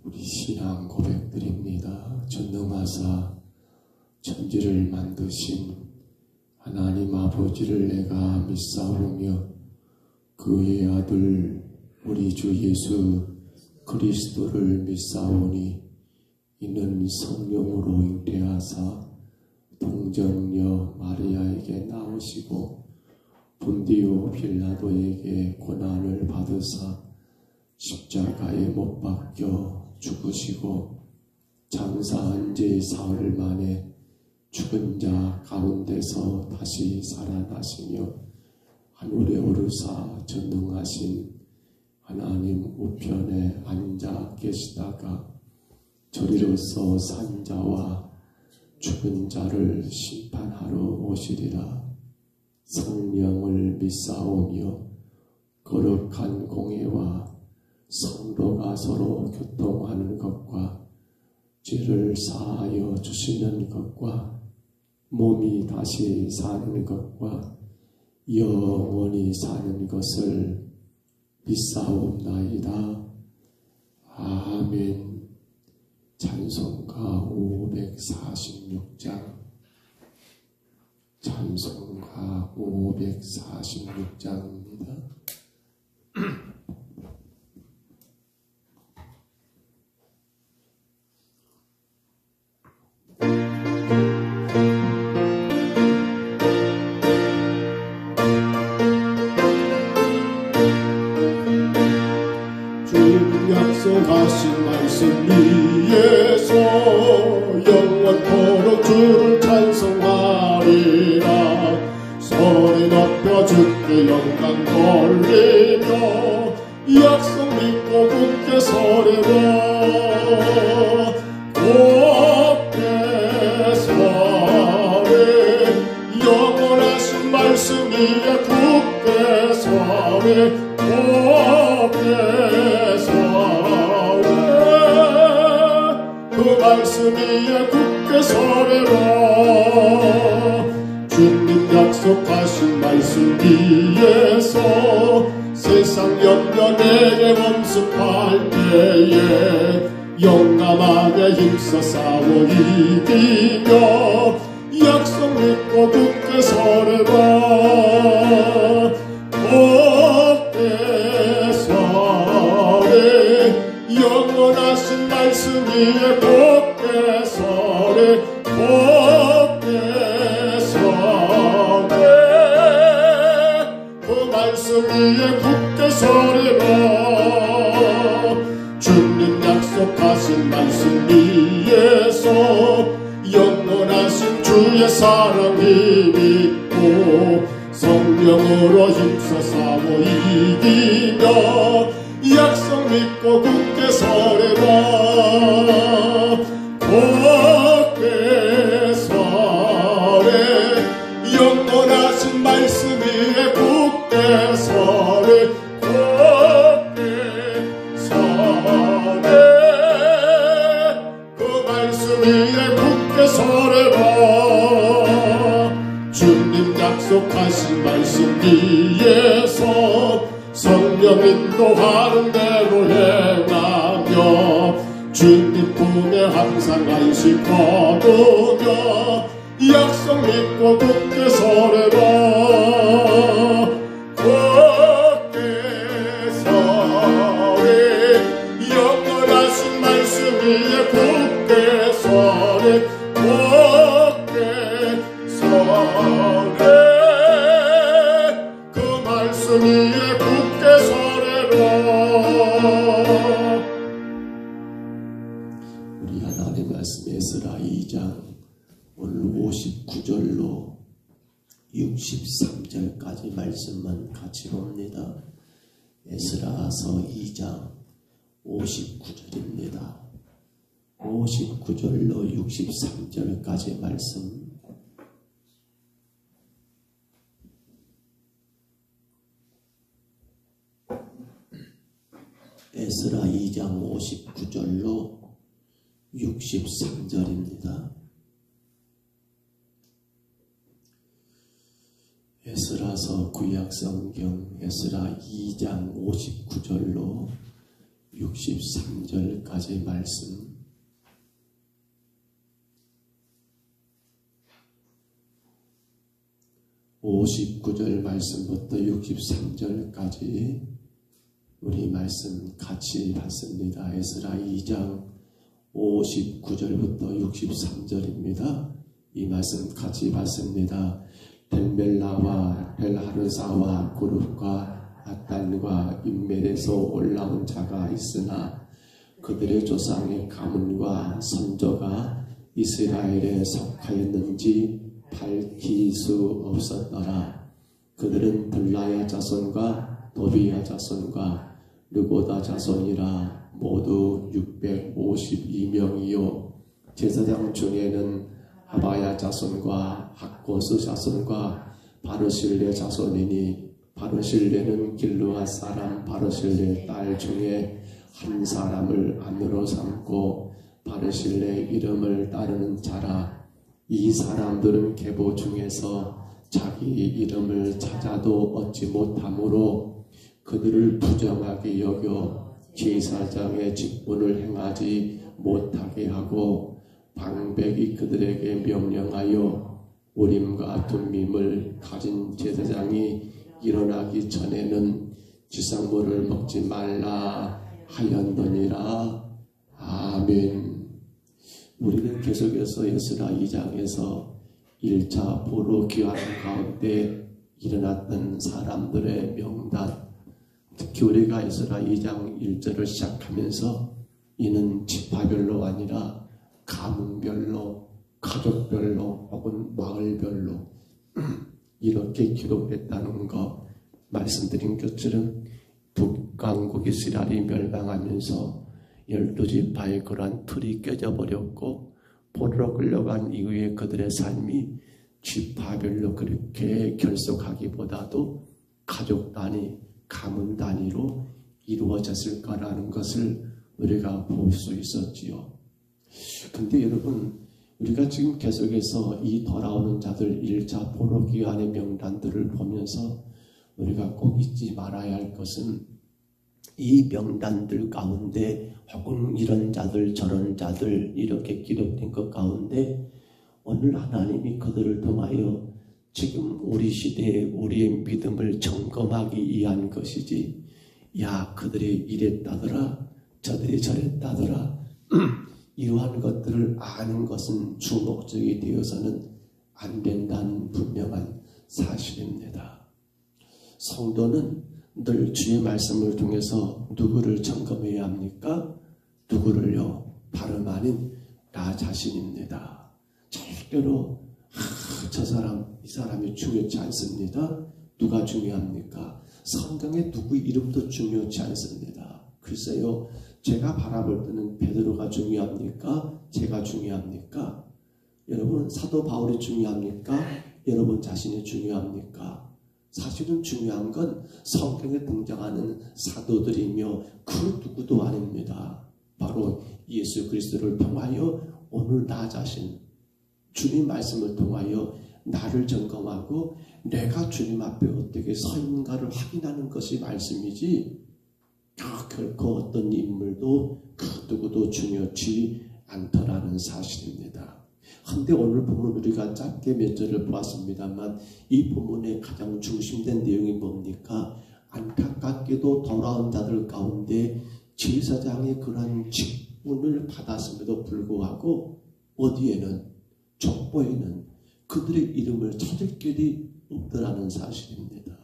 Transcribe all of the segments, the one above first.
우리 신앙 고백드립니다. 전능하사 천지를 만드신 하나님 아버지를 내가 믿사오며 그의 아들 우리 주 예수 그리스도를 믿사오니 이는 성령으로 잉태하사 동정녀 마리아에게 나오시고 본디오 빌라도에게 고난을 받으사 십자가에 못 박혀 죽으시고 장사한 지 사흘 만에 죽은 자 가운데서 다시 살아나시며 하늘에 오르사 전능하신 하나님 우편에 앉아 계시다가 저리로서 산 자와 죽은 자를 심판하러 오시리라. 성령을 믿사오며 거룩한 공회와 성도가 서로 교통하는 것과 죄를 사하여 주시는 것과 몸이 다시 사는 것과 영원히 사는 것을 믿사옵나이다. 아멘. 찬송가 546장 찬송가 546장입니다. 주님 약속하신 말씀 위에서 영원토록 주를 찬송하리라. 소리 높여 주께 영광 돌리며 약속 믿고 굳게 서리라. 굳게 서리 영원하신 말씀 위에 굳게 서리 굳게 서리 그 말씀 위에 굳게 서리라. 주님 약속하신 말씀 위에서 세상 염려 내게 범습할 때에 용감하게 힘써 싸워 이기며 약속 믿고 굳게 서리라. 굳게 서리 영원하신 말씀 위에 굳게 서리 굳게 서리 그 말씀 위에 굳게 서리라. 주님 약속하신 말씀 위에서 영원하신 주의 사랑을 믿고 성령으로 힘써 싸워 이기며 약속 믿고 굳게 서리라. 굳게 서리 영원하신 말씀 위에 굳게 서리 굳게 서리 그 말씀 위에 굳게 서리라. 주님 약속하신 말씀 위에서 성령 인도하는 대로 행하며 주님 품에 항상 안식 거두며 약속 믿고 굳게 서리라. 굳게 서리 영원하신 말씀 위에 굳게 서리 굳게 서리 그 말씀 위에 굳게 서리라. 우리 하나님의 말씀 에스라 2장 오늘 59절로 63절까지 말씀만 같이 봅니다. 에스라서 2장 59절입니다. 59절로 63절까지 말씀 에스라 2장 59절로 63절입니다. 에스라서 구약성경 에스라 2장 59절로 63절까지 말씀. (59절) 말씀부터 (63절까지) 우리 말씀 같이 봤습니다. 에스라 2장 59절부터 63절입니다. 이 말씀 같이 봤습니다. 델멜라와 벨하르사와 그룹과 아단과 인멜에서 올라온 자가 있으나 그들의 조상의 가문과 선조가 이스라엘에 속하였는지 밝힐 수 없었더라. 그들은 들라야 자손과 도비야 자손과 르고다 자손이라 모두 652명이요 제사장 중에는 하바야 자손과 학고스 자손과 바르실레 자손이니 바르실레는 길르앗 사람 바르실레 딸 중에 한 사람을 아내로 삼고 바르실레 이름을 따르는 자라. 이 사람들은 계보 중에서 자기 이름을 찾아도 얻지 못하므로 그들을 부정하게 여겨 제사장의 직분을 행하지 못하게 하고 방백이 그들에게 명령하여 우림과 둠밈을 가진 제사장이 일어나기 전에는 지상물을 먹지 말라 하였느니라. 아멘. 우리는 계속해서 에스라 2장에서 1차 포로 귀환 가운데 일어났던 사람들의 명단, 특히 우리가 에스라 2장 1절을 시작하면서 이는 지파별로 아니라 가문별로, 가족별로 혹은 마을별로 이렇게 기록됐다는 거 말씀드린 것처럼 북왕국 이스라엘이 멸망하면서 12지파의 그러한 틀이 깨져버렸고 포로로 끌려간 이후에 그들의 삶이 지파별로 그렇게 결속하기보다도 가족 단위, 가문 단위로 이루어졌을 거라는 것을 우리가 볼 수 있었지요. 근데 여러분, 우리가 지금 계속해서 이 돌아오는 자들 1차 포로기환의 명단들을 보면서 우리가 꼭 잊지 말아야 할 것은 이 명단들 가운데 혹은 이런 자들 저런 자들 이렇게 기록된 것 가운데 오늘 하나님이 그들을 통하여 지금 우리 시대에 우리의 믿음을 점검하기 위한 것이지, 야 그들이 이랬다더라 저들이 저랬다더라 이러한 것들을 아는 것은 주목적이 되어서는 안 된다는 분명한 사실입니다. 성도는 늘 주의 말씀을 통해서 누구를 점검해야 합니까? 누구를요? 바로 아닌 나 자신입니다. 절대로 저 사람 이 사람이 중요치 않습니다. 누가 중요합니까? 성경에 누구 이름도 중요치 않습니다. 글쎄요, 제가 바라볼 때는 베드로가 중요합니까? 제가 중요합니까? 여러분, 사도 바울이 중요합니까? 여러분 자신이 중요합니까? 사실은 중요한 건 성경에 등장하는 사도들이며 그 누구도 아닙니다. 바로 예수 그리스도를 통하여 오늘 나 자신, 주님 말씀을 통하여 나를 점검하고 내가 주님 앞에 어떻게 서 있는가를 확인하는 것이 말씀이지, 결코 어떤 인물도 그 누구도 중요치 않더라는 사실입니다. 그런데 오늘 본문 우리가 짧게 몇 절을 보았습니다만 이 본문의 가장 중심된 내용이 뭡니까? 안타깝게도 돌아온 자들 가운데 제사장의 그러한 직분을 받았음에도 불구하고 어디에는, 족보에는 그들의 이름을 찾을 길이 없더라는 사실입니다.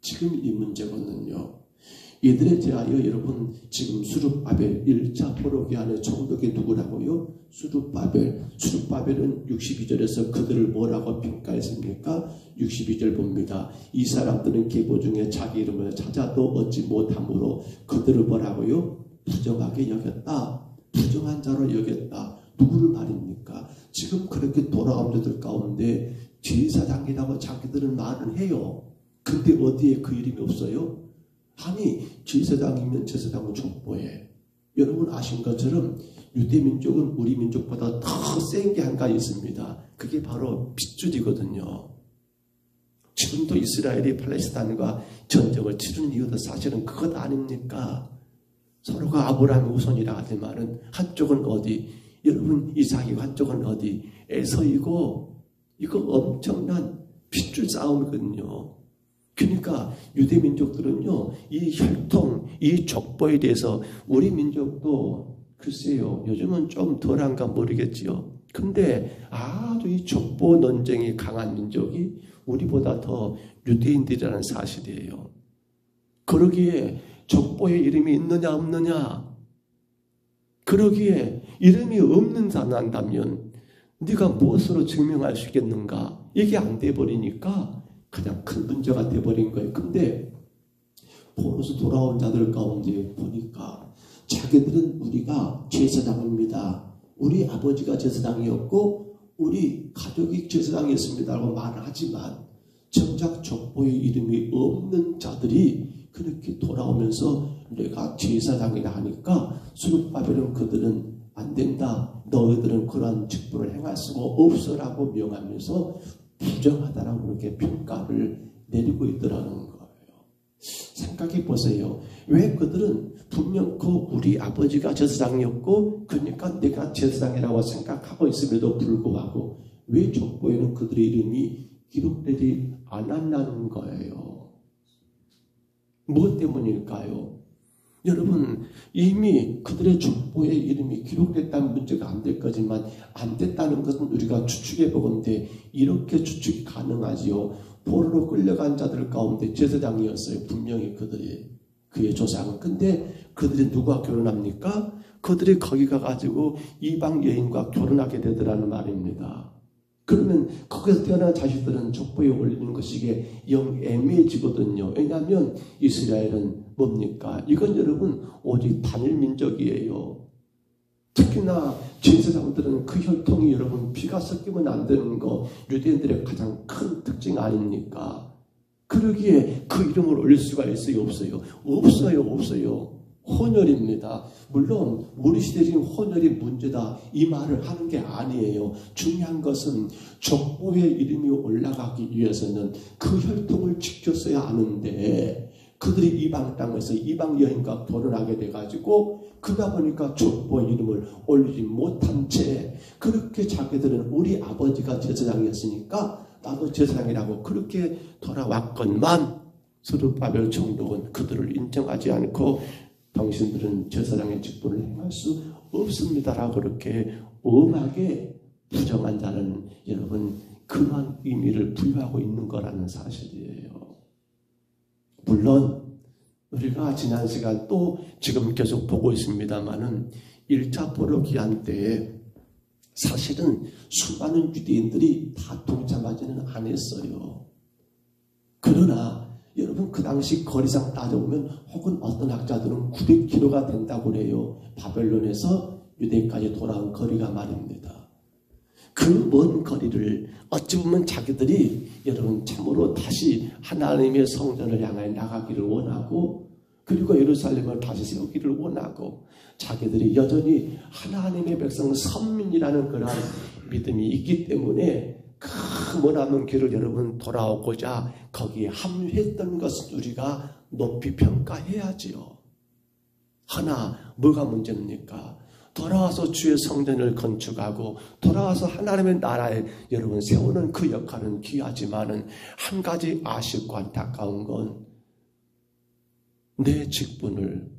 지금 이 문제거든요. 이들에 대하여 여러분 지금 수룹바벨 1차 포로기환의 총독이 누구라고요? 수룹바벨은 62절에서 그들을 뭐라고 평가했습니까? 62절 봅니다. 이 사람들은 계보 중에 자기 이름을 찾아도 얻지 못함으로 그들을 뭐라고요? 부정하게 여겼다. 부정한 자로 여겼다. 누구를 말입니까? 지금 그렇게 돌아온 자들 가운데 제사장이라고 자기들은 말을 해요. 근데 어디에 그 이름이 없어요? 아니, 제사장이면 제사장은 족보에. 여러분 아신 것처럼 유대민족은 우리 민족보다 더 센 게 한 가지 있습니다. 그게 바로 핏줄이거든요. 지금도 이스라엘이 팔레스타인과 전쟁을 치르는 이유도 사실은 그것 아닙니까? 서로가 아브라함의 우선이라 하지만은 한쪽은 어디? 여러분 이삭이고 한쪽은 어디? 에서이고 이거 엄청난 핏줄 싸움이거든요. 그러니까 유대 민족들은요, 이 혈통, 이 족보에 대해서 우리 민족도 글쎄요, 요즘은 좀 덜한가 모르겠지요. 근데 아주 이 족보 논쟁이 강한 민족이 우리보다 더 유대인들이라는 사실이에요. 그러기에 족보에 이름이 있느냐 없느냐, 그러기에 이름이 없는 사람한다면 네가 무엇으로 증명할 수 있겠는가? 이게 안 돼버리니까 그냥 큰 문제가 돼버린 거예요. 근데 포로에서 돌아온 자들 가운데 보니까 자기들은 우리가 제사장입니다. 우리 아버지가 제사장이었고 우리 가족이 제사장이었습니다라고 말하지만 정작 족보에 이름이 없는 자들이 그렇게 돌아오면서 내가 제사장이라 하니까 수르바벨은 그들은 안 된다. 너희들은 그러한 직분을 행할 수가 없어라고 명하면서 부정하다라고 그렇게 평가를 내리고 있더라는 거예요. 생각해 보세요. 왜 그들은 분명 우리 아버지가 제사장이었고 그러니까 내가 제사장이라고 생각하고 있음에도 불구하고 왜 족보에는 그들의 이름이 기록되지 않았나는 거예요. 무엇 때문일까요? 여러분 이미 그들의 족보에 이름이 기록됐다는 문제가 안 될 거지만 안 됐다는 것은 우리가 추측해 보건대 이렇게 추측이 가능하지요. 포로로 끌려간 자들 가운데 제사장이었어요. 분명히 그의 조상은. 근데 그들이 누구와 결혼합니까? 그들이 거기 가가지고 이방 여인과 결혼하게 되더라는 말입니다. 그러면 거기서 태어난 자식들은 족보에 올리는 것이 이게 영 애매해지거든요. 왜냐하면 이스라엘은 뭡니까? 이건 여러분 오직 단일 민족이에요. 특히나 제사장들은 그 혈통이 여러분 피가 섞이면 안 되는 거 유대인들의 가장 큰 특징 아닙니까? 그러기에 그 이름을 올릴 수가 있어요? 없어요? 없어요. 혼혈입니다. 물론 우리 시대에 지금 혼혈이 문제다 이 말을 하는 게 아니에요. 중요한 것은 족보에 이름이 올라가기 위해서는 그 혈통을 지켰어야 하는데 그들이 이방 땅에서 이방 여인과 결혼하게 돼가지고 그러다 보니까 족보 이름을 올리지 못한 채 그렇게 자기들은 우리 아버지가 제사장이었으니까 나도 제사장이라고 그렇게 돌아왔건만 스룹바벨 총독은 그들을 인정하지 않고 당신들은 제사장의 직분을 행할 수 없습니다라고 그렇게 엄하게 부정한 자는 여러분 그러한 의미를 부여하고 있는 거라는 사실이에요. 물론 우리가 지난 시간 또 지금 계속 보고 있습니다마는 1차 포로 기한 때에 사실은 수많은 유대인들이 다 동참하지는 않았어요. 그러나 여러분 그 당시 거리상 따져보면 혹은 어떤 학자들은 900km가 된다고 그래요. 바벨론에서 유대까지 돌아온 거리가 말입니다. 그 먼 거리를 어찌 보면 자기들이 여러분 참으로 다시 하나님의 성전을 향해 나가기를 원하고 그리고 예루살렘을 다시 세우기를 원하고 자기들이 여전히 하나님의 백성 선민이라는 그런 믿음이 있기 때문에 그 머나먼 길을 여러분 돌아오고자 거기에 합류했던 것은 우리가 높이 평가해야지요. 하나 뭐가 문제입니까? 돌아와서 주의 성전을 건축하고 돌아와서 하나님의 나라에 여러분 세우는 그 역할은 귀하지만은 한 가지 아쉽고 안타까운 건 내 직분을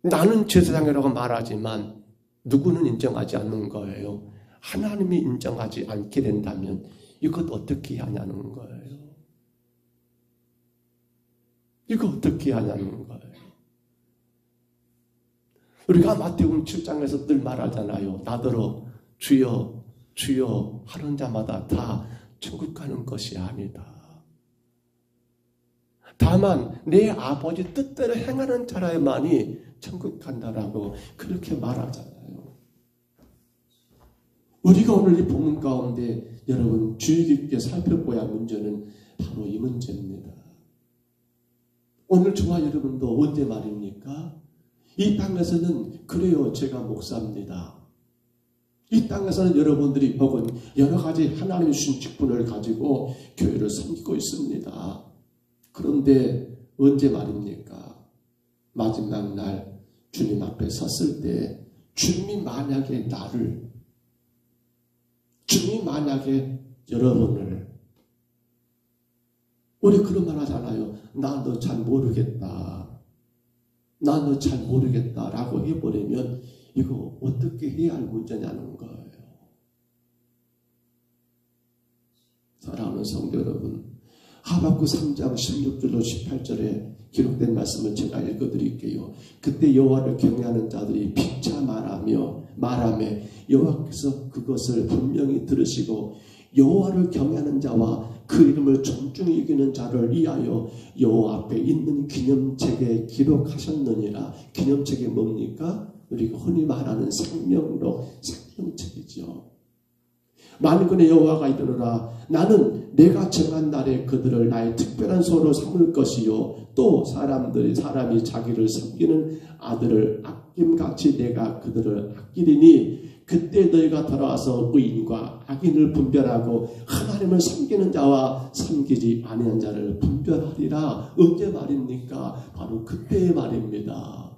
나는 제사장이라고 말하지만 누구는 인정하지 않는 거예요. 하나님이 인정하지 않게 된다면 이것 어떻게 하냐는 거예요. 이거 어떻게 하냐는 거예요. 우리가 마태복음 7장에서 늘 말하잖아요. 나더러 주여 주여 하는 자마다 다 천국 가는 것이 아니다. 다만 내 아버지 뜻대로 행하는 자라야만이 천국 간다라고 그렇게 말하잖아요. 우리가 오늘 이 본문 가운데 여러분 주의 깊게 살펴봐야 할 문제는 바로 이 문제입니다. 오늘 저와 여러분도 언제 말입니까? 이 땅에서는 그래요 제가 목사입니다. 이 땅에서는 여러분들이 혹은 여러 가지 하나님의 주신 직분을 가지고 교회를 섬기고 있습니다. 그런데 언제 말입니까? 마지막 날 주님 앞에 섰을 때 주님이 만약에 여러분을, 우리 그런 말 하잖아요. 나 너 잘 모르겠다. 나 너 잘 모르겠다 라고 해버리면 이거 어떻게 해야 할 문제냐는 거예요. 사랑하는 성도 여러분, 하박국 3장 16절로 18절에 기록된 말씀을 제가 읽어드릴게요. 그때 여호와를 경외하는 자들이 피차 말하며 여호와께서 그것을 분명히 들으시고 여호와를 경외하는 자와 그 이름을 존중히 여기는 자를 위하여 여호와 앞에 있는 기념책에 기록하셨느니라. 기념책이 뭡니까? 우리가 흔히 말하는 생명책이죠. 만군의 여호와가 이르노라. 나는 내가 정한 날에 그들을 나의 특별한 소로 삼을 것이요 또 사람이 자기를 섬기는 아들을 아낌같이 내가 그들을 아끼리니 그때 너희가 돌아와서 의인과 악인을 분별하고 하나님을 섬기는 자와 섬기지 아니한 자를 분별하리라. 언제 말입니까? 바로 그때의 말입니다.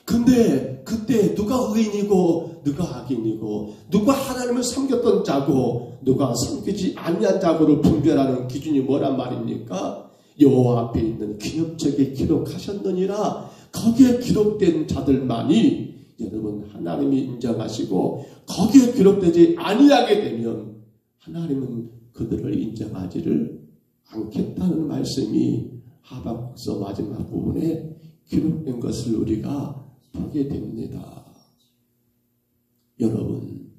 근데 그때 누가 의인이고 누가 악인이고 누가 하나님을 섬겼던 자고 누가 섬기지 아니한 자고를 분별하는 기준이 뭐란 말입니까? 여호와 앞에 있는 기념책에 기록하셨느니라. 거기에 기록된 자들만이 여러분 하나님이 인정하시고 거기에 기록되지 아니하게 되면 하나님은 그들을 인정하지를 않겠다는 말씀이 하박국서 마지막 부분에 기록된 것을 우리가 보게 됩니다. 여러분,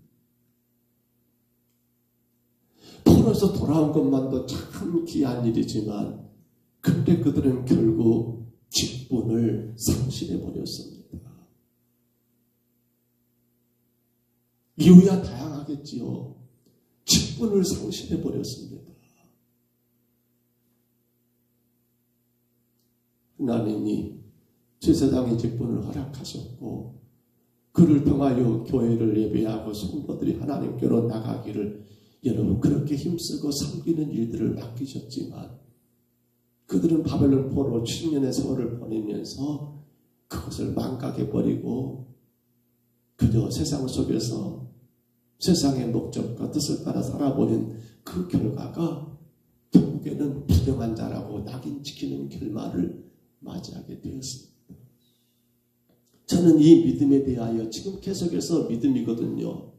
포로에서 돌아온 것만도 참 귀한 일이지만 근데 그들은 결국 직분을 상실해 버렸습니다. 이유야 다양하겠지요. 직분을 상실해 버렸습니다. 하나님이 제사장의 직분을 허락하셨고 그를 통하여 교회를 예배하고 성도들이 하나님께로 나가기를 여러분 그렇게 힘쓰고 섬기는 일들을 맡기셨지만 그들은 바벨론 포로 7년의 세월을 보내면서 그것을 망각해버리고 그저 세상 속에서 세상의 목적과 뜻을 따라 살아버린 그 결과가 결국에는 부정한 자라고 낙인 찍히는 결말을 맞이하게 되었습니다. 저는 이 믿음에 대하여 지금 계속해서 믿음이거든요.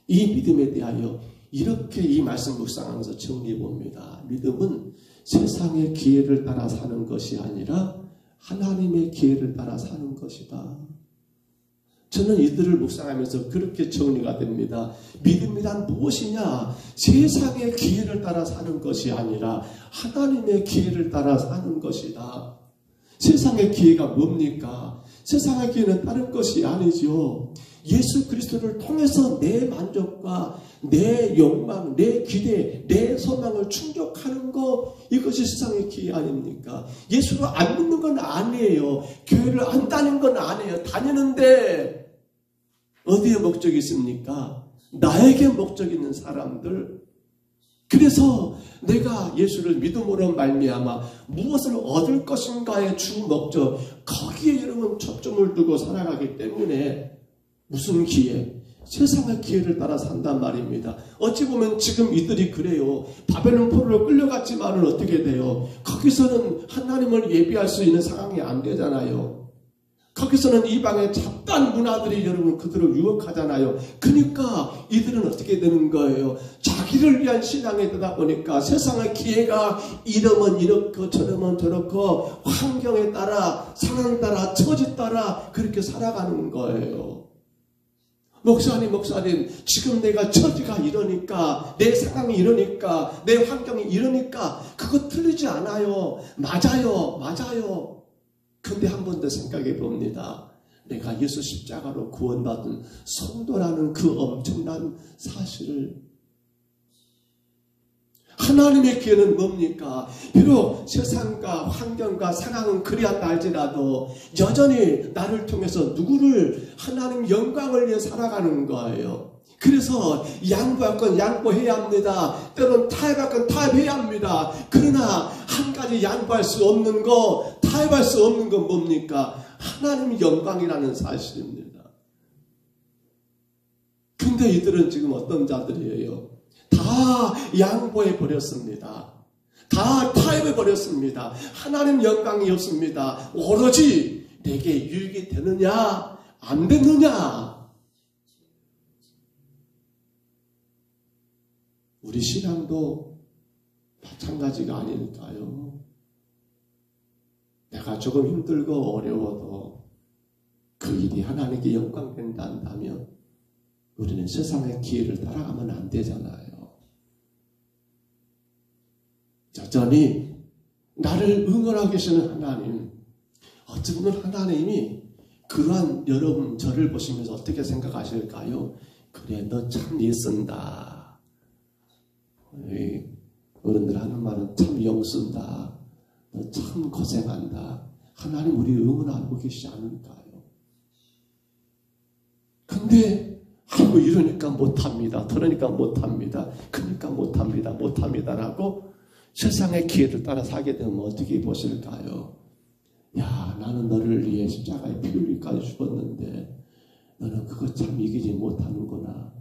이 믿음에 대하여 이렇게 이 말씀 묵상하면서 정리해 봅니다. 믿음은 세상의 기회를 따라 사는 것이 아니라 하나님의 기회를 따라 사는 것이다. 저는 이들을 묵상하면서 그렇게 정리가 됩니다. 믿음이란 무엇이냐? 세상의 기회를 따라 사는 것이 아니라 하나님의 기회를 따라 사는 것이다. 세상의 기회가 뭡니까? 세상의 기회는 다른 것이 아니죠. 예수 그리스도를 통해서 내 만족과 내 욕망, 내 기대, 내 소망을 충족하는 것, 이것이 세상의 기회 아닙니까? 예수를 안 믿는 건 아니에요. 교회를 안 다니는 건 아니에요. 다니는데 어디에 목적이 있습니까? 나에게 목적 있는 사람들. 그래서 내가 예수를 믿음으로 말미암아 무엇을 얻을 것인가의 주 목적, 거기에 여러분 초점을 두고 살아가기 때문에 무슨 기회? 세상의 기회를 따라 산단 말입니다. 어찌 보면 지금 이들이 그래요. 바벨론 포로로 끌려갔지만은 어떻게 돼요? 거기서는 하나님을 예비할 수 있는 상황이 안 되잖아요. 거기서는 이방의 잡다한 문화들이 여러분 그들을 유혹하잖아요. 그러니까 이들은 어떻게 되는 거예요? 자기를 위한 신앙에 되다 보니까 세상의 기회가 이러면 이렇고 저러면 저렇고 환경에 따라 상황에 따라 처지 따라 그렇게 살아가는 거예요. 목사님 지금 내가 처지가 이러니까 내 상황이 이러니까 내 환경이 이러니까 그거 틀리지 않아요. 맞아요. 근데 한 번 더 생각해 봅니다. 내가 예수 십자가로 구원받은 성도라는 그 엄청난 사실을, 하나님의 기회는 뭡니까? 비록 세상과 환경과 상황은 그리한다 할지라도 여전히 나를 통해서 누구를 하나님 영광을 위해 살아가는 거예요. 그래서 양보할 건 양보해야 합니다. 때로는 타협할 건 타협해야 합니다. 그러나 한 가지 양보할 수 없는 거, 타협할 수 없는 건 뭡니까? 하나님의 영광이라는 사실입니다. 근데 이들은 지금 어떤 자들이에요? 다 양보해 버렸습니다. 다 타협해 버렸습니다. 하나님 영광이 없습니다. 오로지 내게 유익이 되느냐 안 되느냐. 우리 신앙도 마찬가지가 아닐까요? 내가 조금 힘들고 어려워도 그 일이 하나님께 영광 된다 한다면 우리는 세상의 기회를 따라가면 안 되잖아요. 여전히 나를 응원하고 계시는 하나님, 어찌 보면 하나님이 그러한 여러분 저를 보시면서 어떻게 생각하실까요? 그래, 너 참 예쓴다. 어른들 하는 말은 참 영쓴다. 너 참 고생한다. 하나님 우리 응원하고 계시지 않을까요? 근데 아이고 이러니까 못합니다. 그러니까 못합니다. 그러니까 못합니다라고 세상의 기회를 따라 사게 되면 어떻게 보실까요? 야, 나는 너를 위해 십자가에 피 흘리기까지 죽었는데 너는 그거 참 이기지 못하는구나.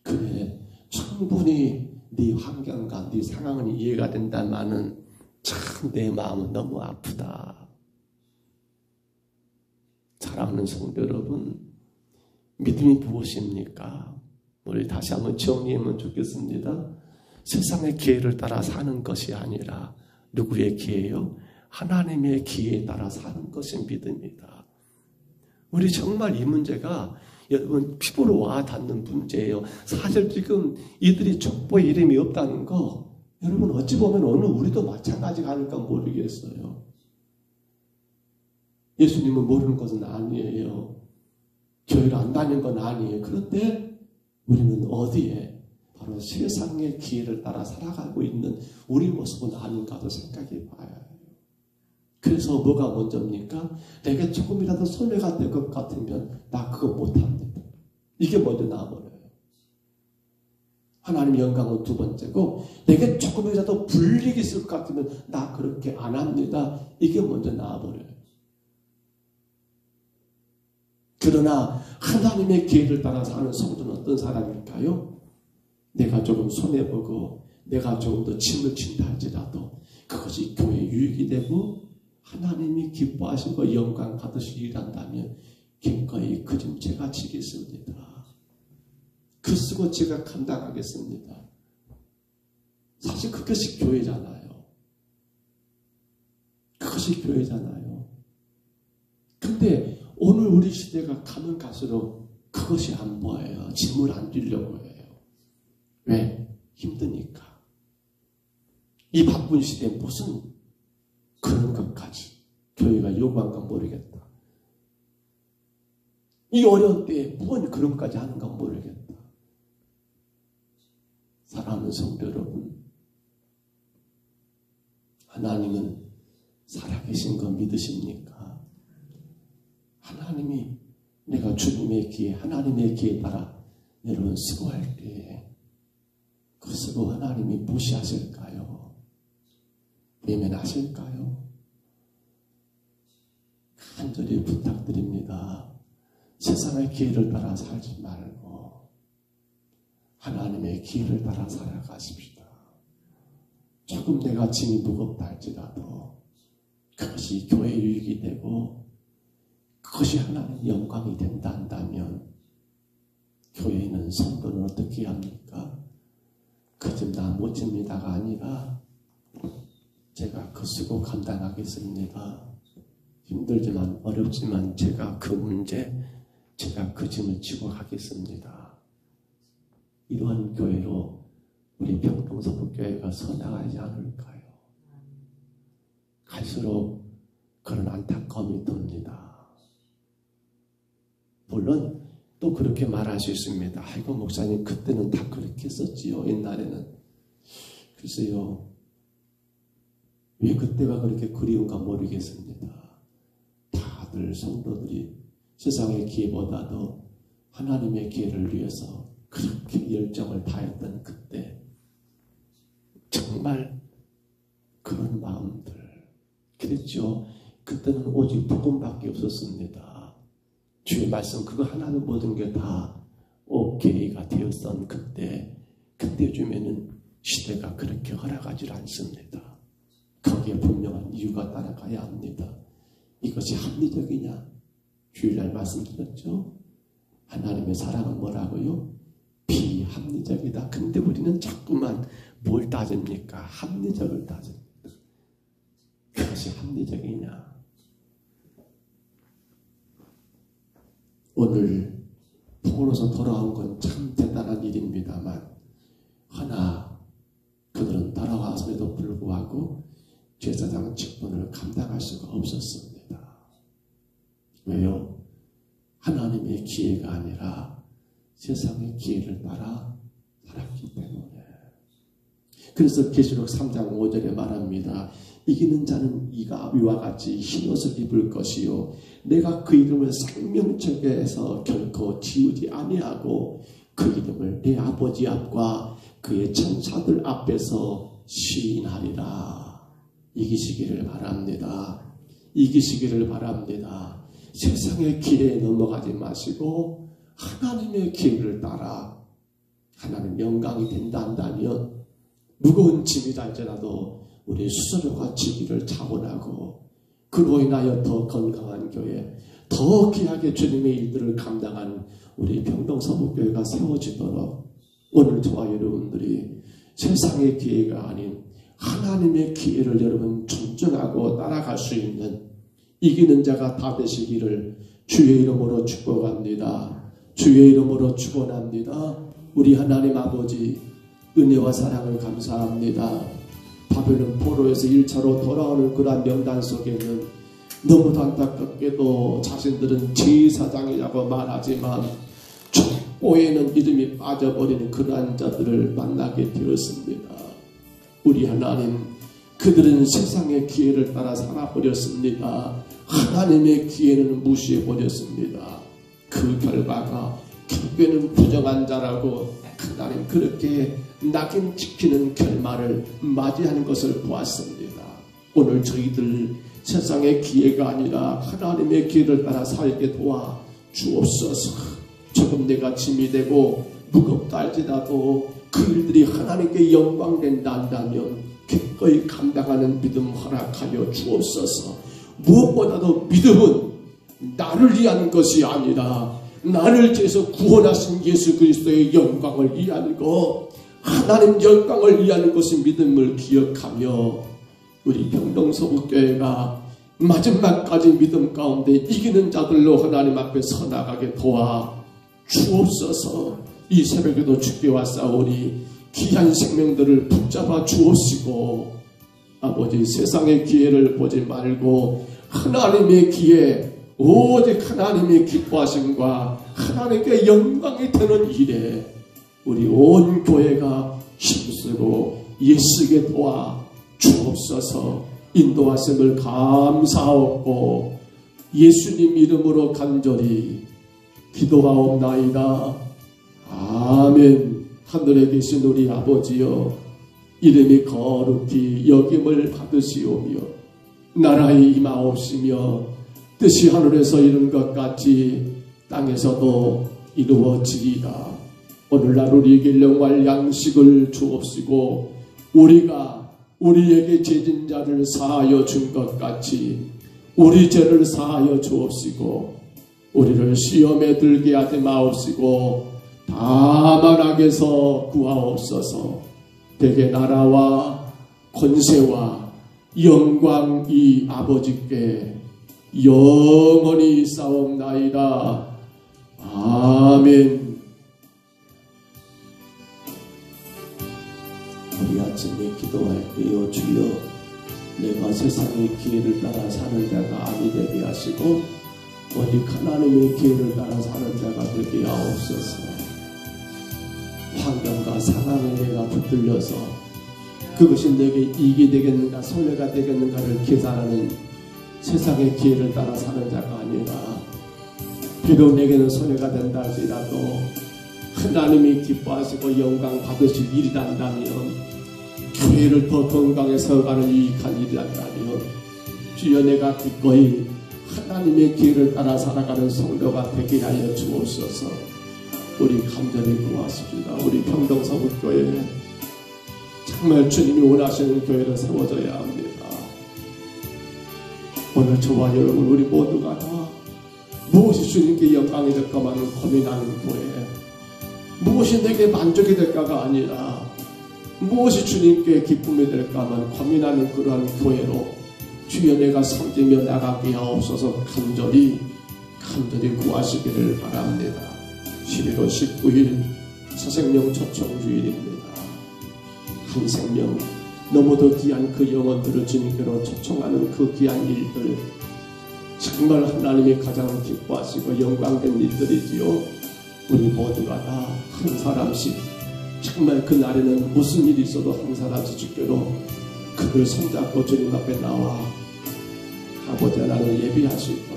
그래, 충분히 네 환경과 네 상황은 이해가 된다마는 참 내 마음은 너무 아프다. 사랑하는 성도 여러분, 믿음이 무엇입니까? 우리 다시 한번 정리하면 좋겠습니다. 세상의 기회를 따라 사는 것이 아니라 누구의 기회요? 하나님의 기회에 따라 사는 것이 믿음이다. 우리 정말 이 문제가 여러분 피부로 와 닿는 문제예요. 사실 지금 이들이 족보에 이름이 없다는 거 여러분 어찌 보면 오늘 우리도 마찬가지가 아닐까 모르겠어요. 예수님은 모르는 것은 아니에요. 교회를 안 다니는 건 아니에요. 그런데 우리는 어디에 바로 세상의 기회를 따라 살아가고 있는 우리 모습은 아닌가도 생각해 봐야 해요. 그래서 뭐가 먼저입니까? 내게 조금이라도 손해가 될 것 같으면 나 그거 못합니다. 이게 먼저 나와버려요. 하나님 영광은 두 번째고 내게 조금이라도 불이익이 있을 것 같으면 나 그렇게 안 합니다. 이게 먼저 나와버려요. 그러나 하나님의 기회를 따라 사는 성도는 어떤 사람일까요? 내가 조금 손해보고 내가 조금 더 짐을 진다 할지라도 그것이 교회에 유익이 되고 하나님이 기뻐하시고 영광 받으시 일한다면 기꺼이 그 짐 제가 지겠습니다. 그 쓰고 제가 감당하겠습니다. 사실 그것이 교회잖아요. 그것이 교회잖아요. 근데 오늘 우리 시대가 가면 갈수록 그것이 안 보여요. 짐을 안 지려고 해요. 왜? 힘드니까. 이 바쁜 시대에 무슨 그런 것까지 교회가 요구한가 모르겠다. 이 어려운 때에 무슨 그런 것까지 하는가 모르겠다. 사랑하는 성도 여러분, 하나님은 살아계신 거 믿으십니까? 하나님이 내가 주님의 기회, 하나님의 기회에 따라 여러분 수고할 때에 그 수고 하나님이 무시하실까요? 외면하실까요? 간절히 부탁드립니다. 세상의 기회를 따라 살지 말고 하나님의 기회를 따라 살아가십시다. 조금 내가 짐이 무겁다 할지라도 그것이 교회에 유익이 되고 그것이 하나님의 영광이 된다 한다면 교회에 있는 성도는 어떻게 합니까? 그 짐 나 못 집니다가 아니라 제가 그 수고 감당하겠습니다. 힘들지만 어렵지만 제가 그 문제, 제가 그 짐을 지고 가겠습니다. 이러한 교회로 우리 평동서북교회가 서나가지 않을까요? 갈수록 그런 안타까움이 듭니다. 물론 또 그렇게 말할 수 있습니다. 아이고 목사님 그때는 다 그렇게 했었지요. 옛날에는. 글쎄요. 왜 그때가 그렇게 그리운가 모르겠습니다. 다들 성도들이 세상의 기회보다도 하나님의 기회를 위해서 그렇게 열정을 다했던 그때 정말 그런 마음들 그랬죠. 그때는 오직 복음밖에 없었습니다. 주의 말씀 그거 하나도 모든 게 다 오케이가 되었던 그때 요즘에는 시대가 그렇게 허락하지 않습니다. 거기에 분명한 이유가 따라가야 합니다. 이것이 합리적이냐? 주일날 말씀드렸죠? 하나님의 사랑은 뭐라고요? 비합리적이다. 근데 우리는 자꾸만 뭘 따집니까? 합리적을 따집니다. 그것이 합리적이냐? 오늘 포로서 돌아온 건 참 대단한 일입니다만 허나 그들은 돌아왔음에도 불구하고 제사장 직분을 감당할 수가 없었습니다. 왜요? 하나님의 기회가 아니라 세상의 기회를 따라 살았기 때문에. 그래서 계시록 3장 5절에 말합니다. 이기는 자는 이가 위와 같이 흰옷을 입을 것이요 내가 그 이름을 생명책에서 결코 지우지 아니하고 그 이름을 내 아버지 앞과 그의 천사들 앞에서 시인하리라. 이기시기를 바랍니다. 이기시기를 바랍니다. 세상의 기회에 넘어가지 마시고 하나님의 기회를 따라 하나님 영광이 된다 한다면 무거운 짐이다 할지라도 우리 스스로가 지기를 차원하고 그로 인하여 더 건강한 교회, 더 귀하게 주님의 일들을 감당한 우리 병동서북교회가 세워지도록 오늘 저와 여러분들이 세상의 기회가 아닌 하나님의 기회를 여러분 존중하고 따라갈 수 있는 이기는 자가 다 되시기를 주의 이름으로 축복합니다. 주의 이름으로 축원합니다. 우리 하나님 아버지 은혜와 사랑을 감사합니다. 바벨론 포로에서 1차로 돌아오는 그러한 명단 속에는 너무도 안타깝게도 자신들은 제사장이라고 말하지만 족보에는 이름이 빠져버리는 그러한 자들을 만나게 되었습니다. 우리 하나님 그들은 세상의 기회를 따라 살아버렸습니다. 하나님의 기회는 무시해버렸습니다. 그 결과가 결국에는 부정한 자라고 하나님 그렇게 낙인 찍히는 결말을 맞이하는 것을 보았습니다. 오늘 저희들 세상의 기회가 아니라 하나님의 기회를 따라 살게 도와 주옵소서. 조금 내가 짐이 되고 무겁다 할지라도 그 일들이 하나님께 영광된다 한다면 기꺼이 감당하는 믿음 허락하여 주옵소서. 무엇보다도 믿음은 나를 위한 것이 아니라 나를 위해서 구원하신 예수 그리스도의 영광을 위한 것, 하나님 영광을 위한 것이 믿음을 기억하며 우리 병동서북교회가 마지막까지 믿음 가운데 이기는 자들로 하나님 앞에 서나가게 도와 주옵소서. 이 새벽에도 주께 왔사오니 귀한 생명들을 붙잡아 주옵시고 아버지 세상의 기회를 보지 말고 하나님의 기회, 오직 하나님의 기뻐하심과 하나님께 영광이 되는 일에 우리 온 교회가 힘쓰고 예쓰게 도와 주옵소서. 인도하심을 감사하고 예수님 이름으로 간절히 기도하옵나이다. 아멘. 하늘에 계신 우리 아버지여 이름이 거룩히 여김을 받으시오며 나라의 임하옵시며 뜻이 하늘에서 이룬 것 같이 땅에서도 이루어지리라. 오늘날 우리에게 일용할 양식을 주옵시고 우리가 우리에게 죄진 자를 사하여 준 것 같이 우리 죄를 사하여 주옵시고 우리를 시험에 들게 하지 마옵시고 다만 악에서 구하옵소서. 대개 나라와 권세와 영광이 아버지께 영원히 싸움나이다. 아멘. 우리 아침에 기도할게요. 주여 내가 세상의 기회를 따라 사는 자가 아니 되게 하시고 오직 하나님의 기회를 따라 사는 자가 되게 하옵소서. 환경과 상황에 내가 붙들려서 그것이 내게 이익이 되겠는가 손해가 되겠는가를 계산하는 세상의 기회를 따라 사는 자가 아니라 비록 내게는 손해가 된다 할지라도 하나님이 기뻐하시고 영광 받으실 일이란다면 교회를 더 건강에 세워가는 유익한 일이란다면 주여 내가 기꺼이 하나님의 길을 따라 살아가는 성도가 되게 하여 주옵소서. 우리 간절히 구하십니다. 우리 평동서북교회에 정말 주님이 원하시는 교회로 세워져야 합니다. 오늘 저와 여러분 우리 모두가 다 무엇이 주님께 영광이 될까만 고민하는 교회, 무엇이 내게 만족이 될까가 아니라 무엇이 주님께 기쁨이 될까만 고민하는 그러한 교회로 주여 내가 섬기며 나가게 하옵소서. 간절히 구하시기를 바랍니다. 11월 19일 새생명 초청주일입니다. 한 생명, 너무도 귀한 그 영혼들을 주님께로 초청하는 그 귀한 일들, 정말 하나님이 가장 기뻐하시고 영광된 일들이지요. 우리 모두가 다 한 사람씩, 정말 그 날에는 무슨 일이 있어도 한 사람씩 주께로 그를 손잡고 주님 앞에 나와 아버지 하나님을 예비하실 것,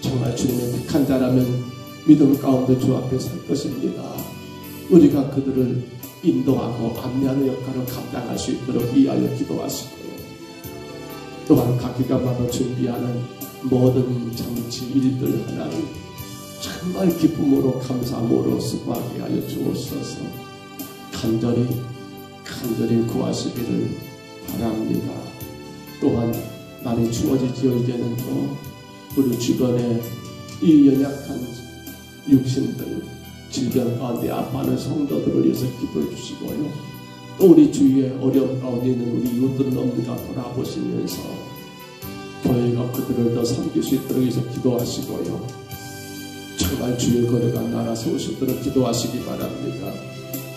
정말 주님의 택한 자라면 믿음 가운데 주 앞에 설 것입니다. 우리가 그들을 인도하고 안내하는 역할을 감당할 수 있도록 위하여 기도하시고요. 또한 각기가마다 준비하는 모든 장치 일들 하나님 정말 기쁨으로 감사함으로 수고하게 하여 주옵소서. 간절히 구하시기를 바랍니다. 또한 날이 추워지지요. 이제는 또 우리 주변에 이 연약한 육신들, 질병 가운데 아파하는 성도들을 위해서 기도해 주시고요. 또 우리 주위에 어려움 가운데 있는 우리 이웃들은 없는가 돌아보시면서 교회가 그들을 더 섬길 수 있도록 해서 기도하시고요. 정말 주의 거룩한 나라 세우시도록 기도하시기 바랍니다.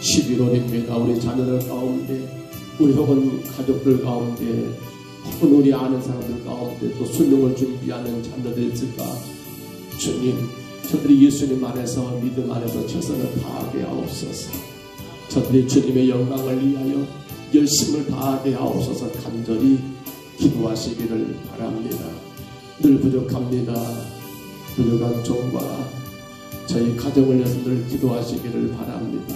11월입니다. 우리 자녀들 가운데, 우리 혹은 가족들 가운데, 혹은 우리 아는 사람들 가운데 또 수능을 준비하는 자녀들 있을까? 주님, 저들이 예수님 안에서 믿음 안에서 최선을 다하게 하옵소서. 저들이 주님의 영광을 위하여 열심을 다하게 하옵소서. 간절히 기도하시기를 바랍니다. 늘 부족합니다. 부족한 종과 저희 가정을 위해서 늘 기도하시기를 바랍니다.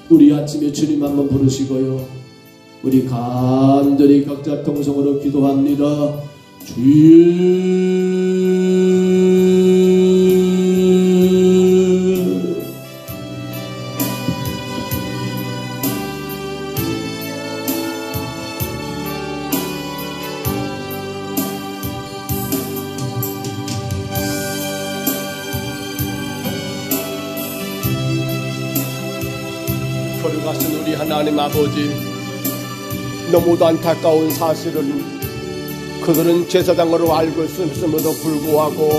우리 아침에 주님 한번 부르시고요. 우리 간절히 각자 통성으로 기도합니다. 주여. 걸어가신 우리 하나님 아버지, 너무도 안타까운 사실은 그들은 제사장으로 알고 있음에도 불구하고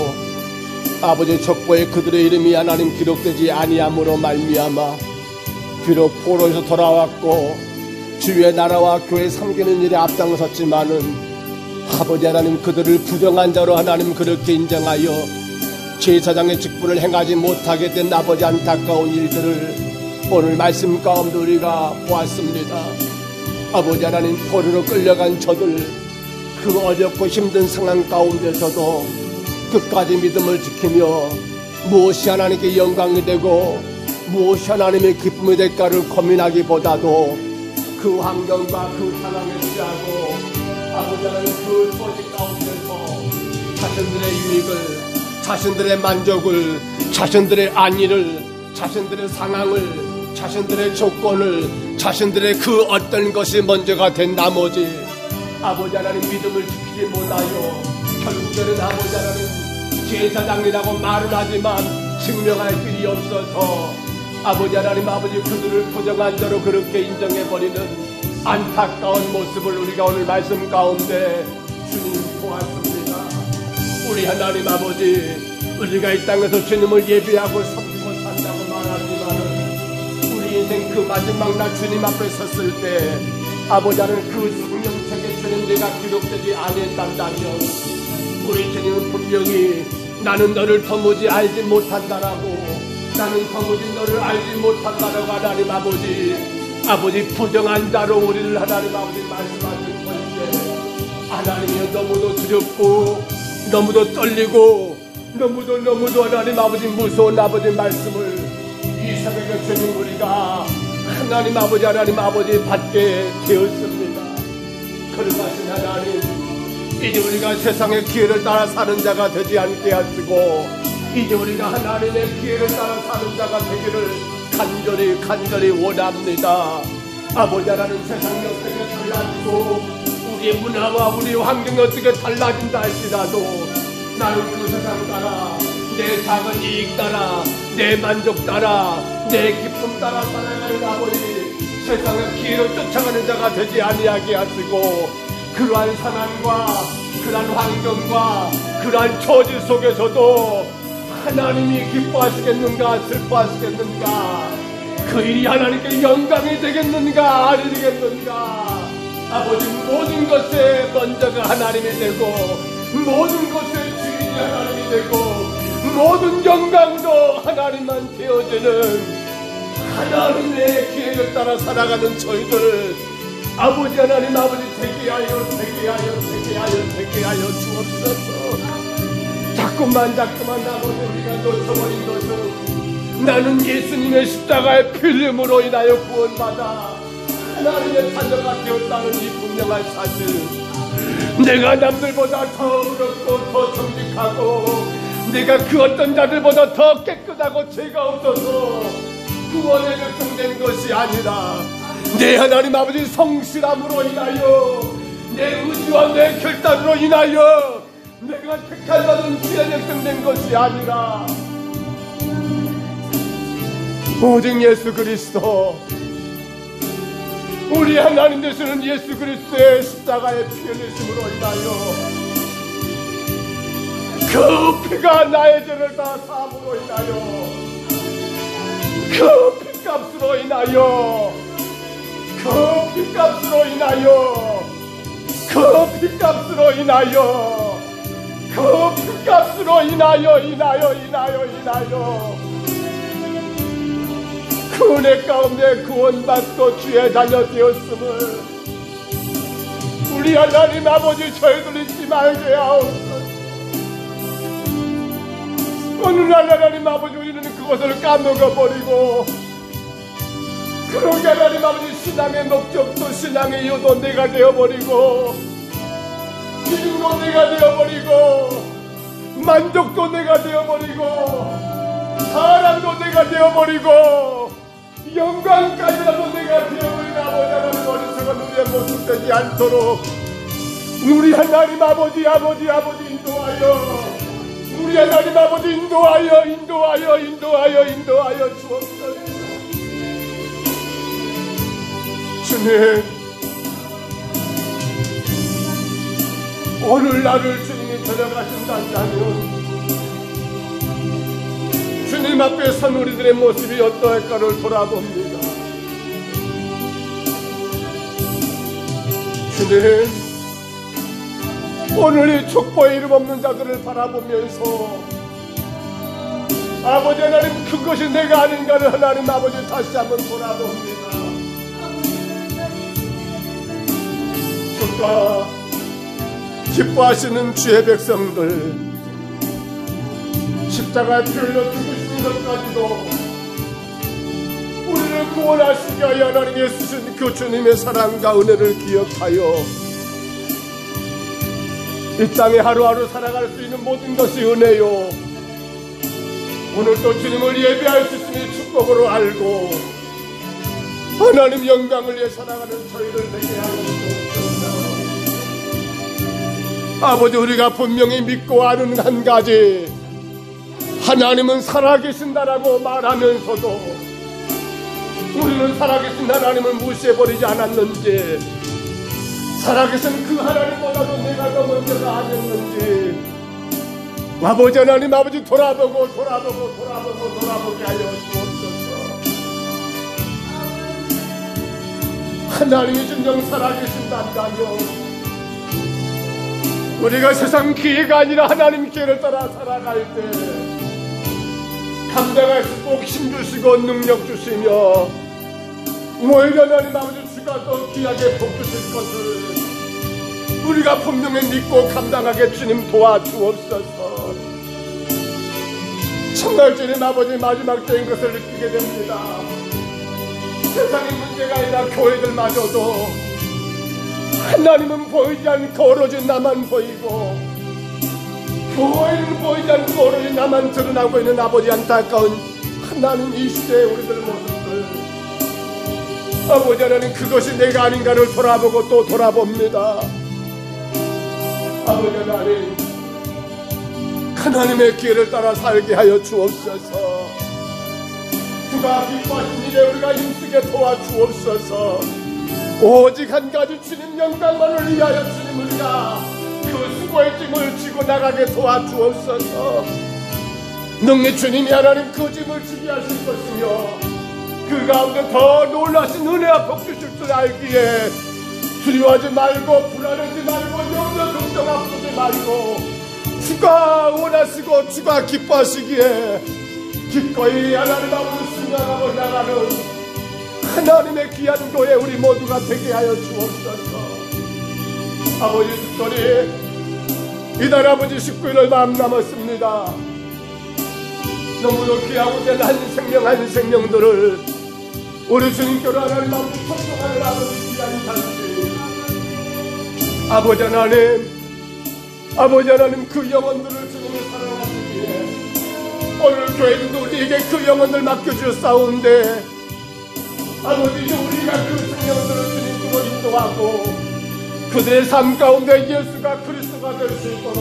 아버지 족보에 그들의 이름이 하나님 기록되지 아니함으로 말미암아 비록 포로에서 돌아왔고 주의 나라와 교회 섬기는 일에 앞장섰지만은 아버지 하나님 그들을 부정한 자로 하나님 그렇게 인정하여 제사장의 직분을 행하지 못하게 된 아버지 안타까운 일들을 오늘 말씀 가운데 우리가 보았습니다. 아버지 하나님 포로로 끌려간 저들, 그 어렵고 힘든 상황 가운데서도 끝까지 믿음을 지키며 무엇이 하나님께 영광이 되고 무엇이 하나님의 기쁨이 될까를 고민하기보다도 그 환경과 그 상황에 취하고 아버지 하나님 그 소식 가운데서 자신들의 유익을, 자신들의 만족을, 자신들의 안위를, 자신들의 상황을, 자신들의 조건을, 자신들의 그 어떤 것이 먼저가 된 나머지 아버지 하나님 믿음을 지키지 못하여 결국에는 아버지 하나님 제사장이라고 말은 하지만 증명할 길이 없어서 아버지 하나님 아버지 그들을 부정한 자로 그렇게 인정해버리는 안타까운 모습을 우리가 오늘 말씀 가운데 주님 보았습니다. 우리 하나님 아버지, 우리가 이 땅에서 주님을 예비하고 섬기고 산다고 말하지만 우리 인생 그 마지막 날 주님 앞에 섰을 때 아버지 하나님 그 생명책에 주님 내가 기록되지 아니했단다면 우리 주님은 분명히 나는 너를 도무지 알지 못한다라고, 나는 도무지 너를 알지 못한다라고 하나님 아버지 부정한 자로 우리를 하나님 아버지 말씀하실 것인데 하나님이 너무도 두렵고 너무도 떨리고 너무도 하나님 아버지 무서운 아버지 말씀을 이 새벽에 주님 우리가 하나님 아버지 받게 되었습니다. 거룩하신 하나님, 이제 우리가 세상의 기회를 따라 사는 자가 되지 않게 하시고 이제 우리가 하나님의 기회를 따라 사는 자가 되기를 간절히 원합니다. 아버지, 하나님, 세상이 어떻게 달라지고 우리의 문화와 우리의 환경이 어떻게 달라진다 할지라도 나는 그 세상 따라, 내 작은 이익 따라, 내 만족 따라, 내 기쁨 따라 살아가는 아버지, 세상의 기회를 쫓아가는 자가 되지 아니하게 하시고 그러한 상황과 그러한 환경과 그러한 처지 속에서도 하나님이 기뻐하시겠는가 슬퍼하시겠는가, 그 일이 하나님께 영광이 되겠는가 아니겠는가, 아버지, 모든 것에 먼저가 하나님이 되고 모든 것의 주인이 하나님이 되고 모든 영광도 하나님만 되어지는 하나님의 기회를 따라 살아가는 저희들, 아버지 하나님, 아버지, 되게 하여 주옵소서. 자꾸만 아버지, 우리가 놓쳐버린 것은 나는 예수님의 십자가의 필름으로 인하여 구원받아 하나님의 자녀가 되었다는 이 분명한 사실, 내가 남들보다 더 어렵고 더 정직하고 내가 그 어떤 자들보다 더 깨끗하고 죄가 없어서 구원에 결정된 것이 아니라 내 하나님 아버지 성실함으로 인하여, 내 의지와 내 결단으로 인하여 내가 택하여받은 구원에 결정된 것이 아니라 오직 예수 그리스도, 우리 하나님 되시는 예수 그리스도의 십자가의 피 흘리심으로 인하여, 그 피가 나의 죄를 다 사함으로 인하여, 그 피값으로 인하여, 그 피값으로 인하여, 그 피값으로 인하여, 그 피값으로 인하여 그 은혜 가운데 구원받고 주의 자녀 되었음을 우리 하나님 아버지 저희들 잊지 말게 하옵소서. 오늘날 하나님 아버지, 우리는 그것을 까먹어버리고, 그러게 하나님 아버지, 신앙의 목적도 신앙의 이유도 내가 되어버리고, 기준도 내가 되어버리고, 만족도 내가 되어버리고, 사랑도 내가 되어버리고, 영광까지라도 내가 되어버린 아버지 하나님, 어리석은 우리의 모습 되지 않도록 우리 하나님 아버지 인도하여, 우리 하나님 아버지 인도하여 주옵소서. 주님, 오늘 나를 주님이 데려가신다면 주님 앞에 선 우리들의 모습이 어떠할까를 돌아봅니다. 주님, 오늘 이 족보에 이름 없는 자들을 바라보면서 아버지 하나님, 그것이 내가 아닌가를 하나님 아버지 다시 한번 돌아봅니다. 주가 기뻐하시는 주의 백성들, 십자가에 피 흘려 죽으신 것까지도 우리를 구원하시게 하여 하나님이 쓰신 그 주님의 사랑과 은혜를 기억하여 이 땅에 하루하루 살아갈 수 있는 모든 것이 은혜요, 오늘도 주님을 예배할 수 있음이 축복으로 알고 하나님 영광을 위해 살아가는 저희들 되게 하옵소서. 아버지, 우리가 분명히 믿고 아는 한 가지, 하나님은 살아계신다라고 말하면서도 우리는 살아계신 하나님을 무시해버리지 않았는지, 살아계신 그 하나님보다도 내가 더 먼저가 아니었는지, 아버지 하나님 아버지, 돌아보게 하여 주옵소서. 하나님이 진정 살아계신다면 우리가 세상 기회가 아니라 하나님 기회를 따라 살아갈 때 감당할 수 꼭 힘주시고 능력 주시며, 오히려 하나님 아버지, 주가 더 귀하게 복 주실 것을 우리가 분명히 믿고 감당하게 주님 도와주옵소서. 정말 주님 아버지, 마지막 때인 것을 느끼게 됩니다. 세상의 문제가 아니라 교회들마저도 하나님은 보이지 않고 오로지 나만 보이고, 교회는 보이지 않고 오로지 나만 드러나고 있는 아버지 안타까운 하나님 이 시대의 우리들 모습들, 아버지 하나님 그것이 내가 아닌가를 돌아보고 또 돌아봅니다. 아버지 하나님, 하나님의 기회를 따라 살게 하여 주옵소서. 주가 기뻐하신 일에 우리가 힘쓰게 도와주옵소서. 오직 한 가지 주님 영광만을 위하여 주님 우리가 그 수고의 짐을 지고 나가게 도와주옵소서. 능히 주님이 하나님 그 짐을 지게 하실 것이며 그 가운데 더 놀라신 은혜와 복 주실 줄 알기에 두려워하지 말고 불안하지 말고 염려 걱정 앞서지 말고 주가 원하시고 주가 기뻐하시기에 기꺼이 하나님 앞으로 순종하고 나가는 하나님의 귀한 교회 우리 모두가 되게 하여 주옵소서. 아버지 특별히 이달 아버지 19일을 마음 남았습니다. 너무도 귀하고 된 한 생명들을 우리 주님께로 하나님 앞으로 청송하는 아버지 귀한 잔치, 아버지 하나님 그 영혼들을 주님을 사랑하시기에 오늘 교회도 우리에게 그 영혼을 맡겨주셨사온데 아버지 우리가 그 생명들을 주님으로 인도하고 그들의 삶 가운데 예수가 그리스도가 될 수 있도록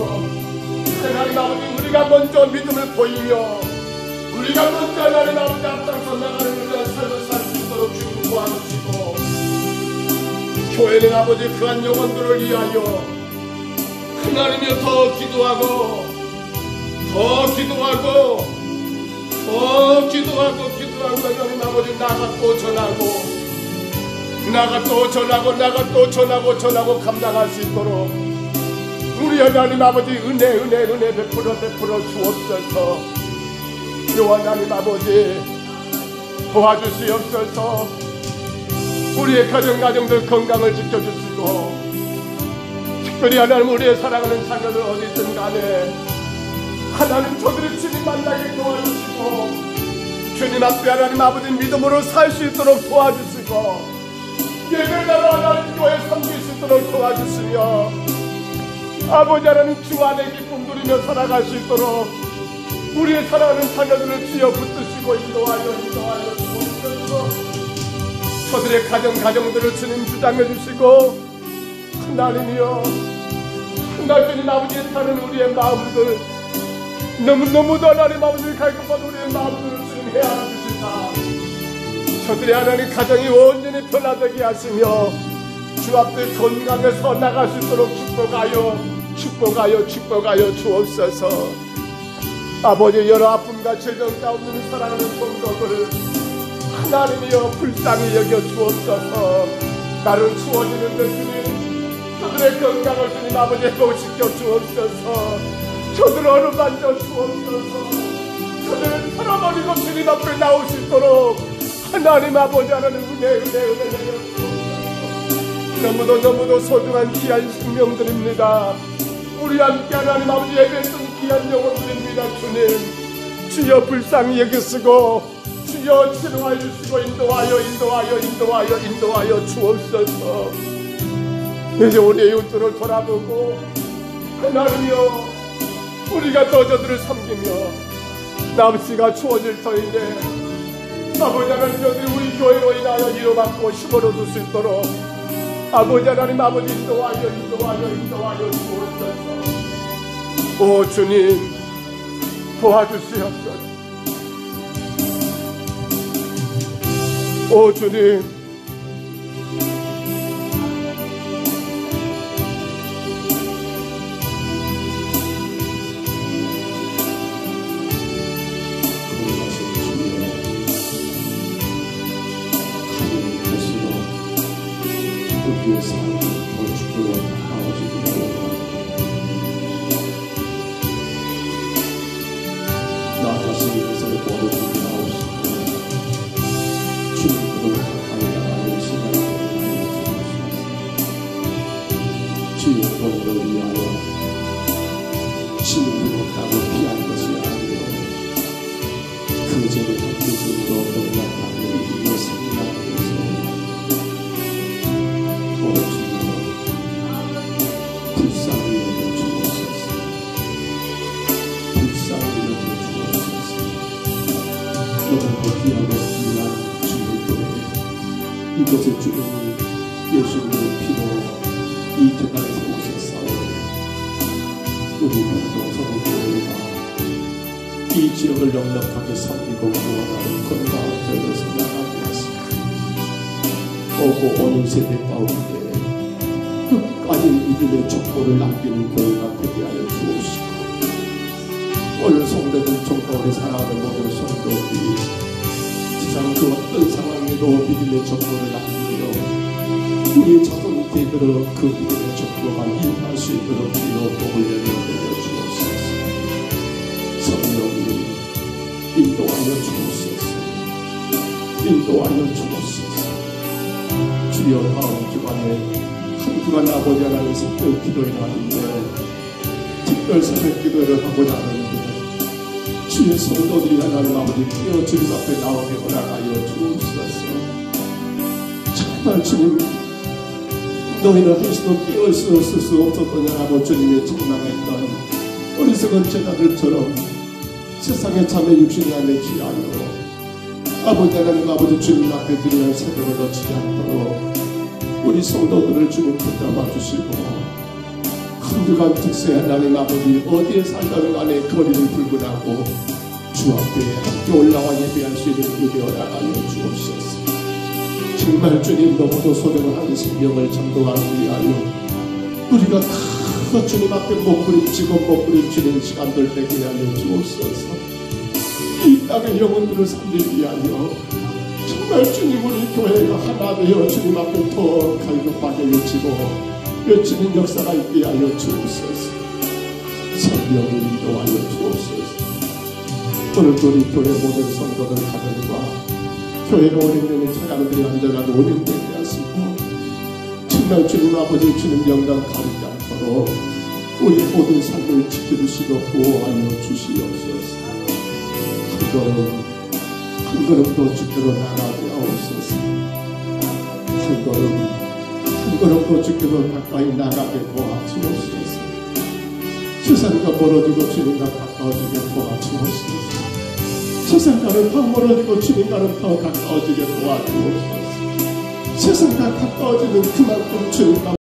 하나님 아버지 우리가 먼저 믿음을 보이며 우리가 먼저 하나님 아버지 앞장서 나가는 우리의 삶을 살 수 있도록 주님 도와주시고 교회는 아버지 그한 영혼들을 위하여 하나님이여 더 기도하고 하나님 아버지 나가 또 전하고 감당할 수 있도록 우리 하나님 아버지 은혜 베풀어 주옵소서. 또 하나님 아버지 도와주시옵소서. 우리의 가정들 건강을 지켜주시고 특별히 하나님 우리의 사랑하는 자녀들 어디든 간에 하나님 저들이 주님 만나게 도와주시고 주님 앞에 하나님 아버지 믿음으로 살 수 있도록 도와주시고 예배자로 하나님 교회 섬길 수 있도록 도와주시며 아버지 하나님 주 안에 기쁨 누리며 살아갈 수 있도록 우리의 사랑하는 자녀들을 주여 붙드시고 인도하여 주옵소서. 저들의 가정들을 주님 주장해 주시고 하나님이여 주님 아버지의 타는 우리의 마음들 너무도 하나님 아버지를 갈급한 우리의 마음들을 주님 헤아려 주시다. 저들의 하나님 가정이 온전히 변화되게 하시며 주 앞에 건강해서 나갈 수 있도록 축복하여 주옵소서. 아버지 여러 아픔과 질병 가운데 살아가는 성도들을 하나님이여 불쌍히 여겨 주옵소서. 나를 추워지는 데 주님 저들의 건강을 주님 아버지 회복시켜 주옵소서. 저들을 어루만져 주옵소서. 저들을 털어버리고 주님 앞에 나올 수 있도록 하나님 아버지 하나님 은혜 내려 주옵소서. 너무도 소중한 귀한 생명들입니다. 우리 함께 하나님 아버지 예배했던 귀한 영혼들입니다. 주님 주여 불쌍히 여기시고 주여 치료하여 주시고 인도하여 주옵소서. 이제 우리의 이웃들을 돌아보고 하나님이여 우리가 또 저들을 섬기며 날씨가 추워질 터인데 아버지 하나님 저들이 우리 교회로 인하여 위로받고 힘을 얻을 수 있도록 아버지 하나님 아버지 인도하여 주옵소서. 오 주님 도와주시옵소서. 오 주님 귀하고 귀한 주님 교회, 이곳에 주님이 예수님의 피로 이 재단에 세우셨사오니 우리 모든 성도교회가 이 지역을 넉넉하게 섬기고 구원하는 건강한 교회로서 나가게 하시고 오고 오는 세대 가운데 끝까지 믿음의 족보를 남기는 교회가 되게 하여 주옵시고 오늘 성도들 총가운데 살아가는 모든 성도들이 세상 그 어떤 상황에도 믿음의 족보를 남기며 우리의 자손 세대로 그 믿음의 족보가 인할 수 있도록 주여 복을 내려 주옵소서. 성령님 인도하여 주옵소서. 인도하여 주옵소서. 주여 다음 주간에 한 주간 아버지 하나님 특별 기도를 하는데 특별 새벽 기도를 하고자 하는데 주의 성도들이 하나님 아버지 깨어 주님 앞에 나오게 허락하여 주옵소서. 정말 주님 너희는 한시도 깨어 있을 수 없었더냐라고 주님의 책망했던 어리석은 제자들처럼 세상의 참에 육신이 안에 취하여 아버지 하나님 아버지 주님 앞에 드리는 새벽을 놓치지 않도록 우리 성도들을 주님 붙잡아 주시고 한 주간 특세 하나님 아버지 어디에 살다는 간에 거리를 불문하고 주 앞에 함께 올라와 예배할 수 있는 은혜 허락하여 주옵소서. 정말 주님 너무도 소중한 생명을 전도하기 위하여 우리가 다 주님 앞에 목부림치고 목부림치는 시간들 되게 하여 주옵소서. 이 땅의 영혼들을 살리기 위하여 정말 주님 우리 교회가 하나 되어 주님 앞에 더 갈급하게 외치는 역사가 있게 하여 주옵소서. 성령을 인도하여 주옵소서. 오늘도 우리 교회 모든 성도들 가정과 교회가 오랜만에 차량들이 앉아가도 오랜되게 하시고 정말 주님 아버지 주님 영광 가리지 않도록 우리 모든 삶을 지켜주시고 보호하여 주시옵소서. 한 걸음도 주께로 나가게 하옵소서. 한 걸음도 주께로 가까이 나가게 도와주옵소서. 세상과 멀어지고 주님과 가까워지게 도와주옵소서. 세상과는 더 멀어지고 주님과는 더 가까워지게 도와주옵소서. 세상과 가까워지는 그만큼 주님과